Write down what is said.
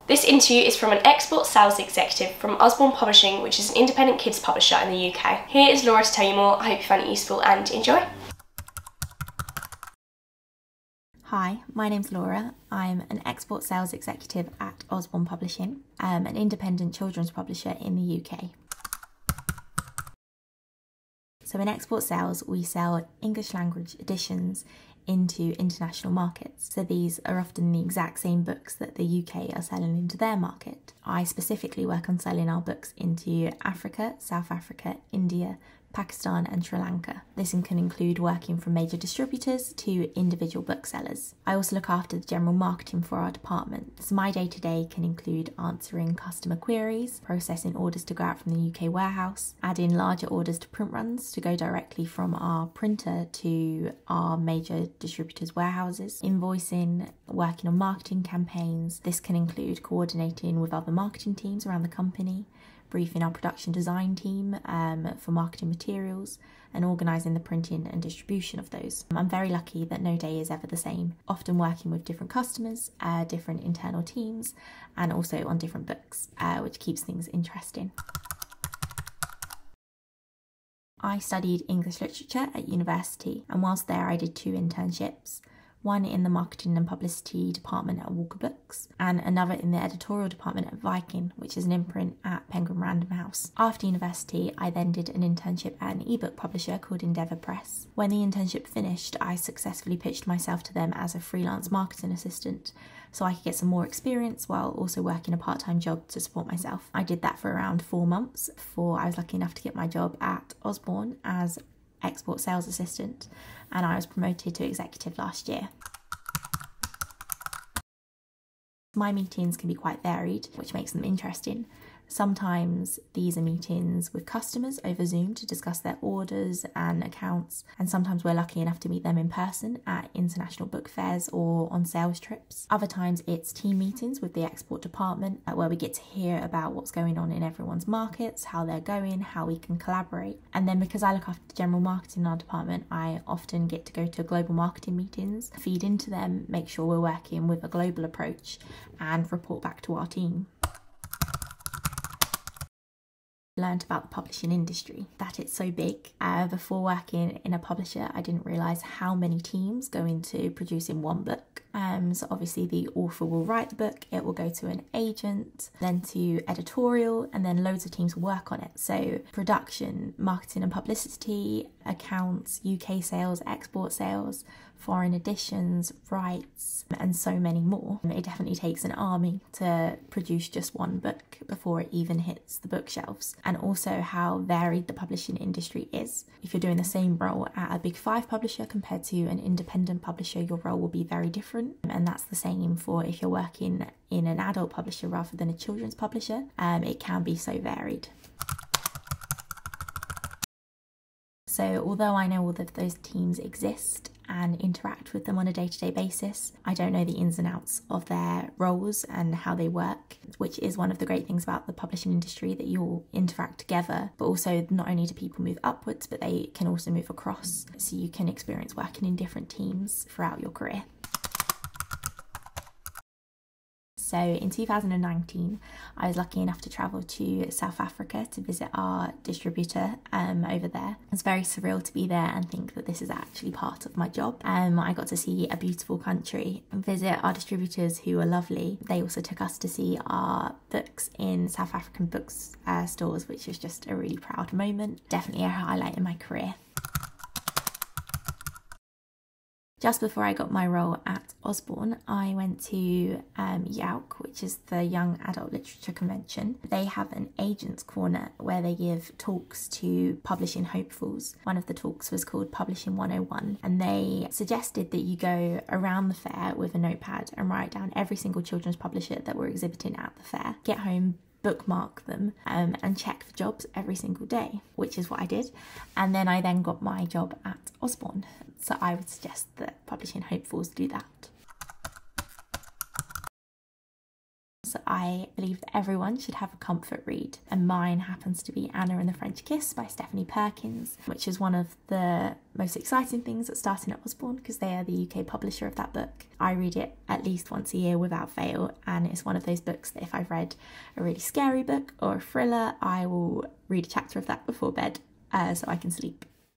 This interview is from an export sales executive from Usborne Publishing, which is an independent kids publisher in the UK. Here is Laura to tell you more. I hope you find it useful and enjoy. Hi, my name's Laura. I'm an export sales executive at Usborne Publishing, an independent children's publisher in the UK. So in export sales, we sell English language editions into international markets. So these are often the exact same books that the UK are selling into their market. I specifically work on selling our books into Africa, South Africa, India, Pakistan and Sri Lanka. This can include working from major distributors to individual booksellers. I also look after the general marketing for our department. So my day-to-day can include answering customer queries, processing orders to go out from the UK warehouse, adding larger orders to print runs to go directly from our printer to our major distributors' warehouses, invoicing, working on marketing campaigns. This can include coordinating with other marketing teams around the company, briefing our production design team for marketing materials and organising the printing and distribution of those. I'm very lucky that no day is ever the same, often working with different customers, different internal teams and also on different books, which keeps things interesting. I studied English literature at university, and whilst there I did 2 internships. One in the marketing and publicity department at Walker Books and another in the editorial department at Viking, which is an imprint at Penguin Random House. After university, I then did an internship at an ebook publisher called Endeavour Press. When the internship finished, I successfully pitched myself to them as a freelance marketing assistant so I could get some more experience while also working a part-time job to support myself. I did that for around 4 months before I was lucky enough to get my job at Usborne as export sales assistant, and I was promoted to executive last year. My meetings can be quite varied, which makes them interesting. Sometimes these are meetings with customers over Zoom to discuss their orders and accounts, and sometimes we're lucky enough to meet them in person at international book fairs or on sales trips. Other times it's team meetings with the export department where we get to hear about what's going on in everyone's markets, how they're going, how we can collaborate. And then because I look after general marketing in our department, I often get to go to global marketing meetings, feed into them, make sure we're working with a global approach and report back to our team. Learned about the publishing industry, that it's so big. Before working in a publisher, I didn't realise how many teams go into producing one book. So obviously the author will write the book, it will go to an agent, then to editorial, and then loads of teams will work on it. So production, marketing and publicity, accounts, UK sales, export sales, foreign editions, rights, and so many more. It definitely takes an army to produce just one book before it even hits the bookshelves. And also how varied the publishing industry is. If you're doing the same role at a big 5 publisher compared to an independent publisher, your role will be very different. And that's the same for if you're working in an adult publisher rather than a children's publisher. It can be so varied. So although I know all of those teams exist and interact with them on a day-to-day basis, I don't know the ins and outs of their roles and how they work, which is one of the great things about the publishing industry, that you all interact together, but also not only do people move upwards, but they can also move across, so you can experience working in different teams throughout your career. So in 2019, I was lucky enough to travel to South Africa to visit our distributor over there. It's very surreal to be there and think that this is actually part of my job. I got to see a beautiful country and visit our distributors who were lovely. They also took us to see our books in South African books stores, which was just a really proud moment. Definitely a highlight in my career. Just before I got my role at Usborne, I went to YAUC, which is the Young Adult Literature Convention. They have an agent's corner where they give talks to publishing hopefuls. One of the talks was called Publishing 101, and they suggested that you go around the fair with a notepad and write down every single children's publisher that were exhibiting at the fair. Get home, bookmark them and check for jobs every single day, which is what I did. And then I got my job at Usborne. So I would suggest that publishing hopefuls do that. So I believe that everyone should have a comfort read, and mine happens to be Anna and the French Kiss by Stephanie Perkins, which is one of the most exciting things that's starting at Usborne because they are the UK publisher of that book. I read it at least once a year without fail, and it's one of those books that if I've read a really scary book or a thriller, I will read a chapter of that before bed so I can sleep.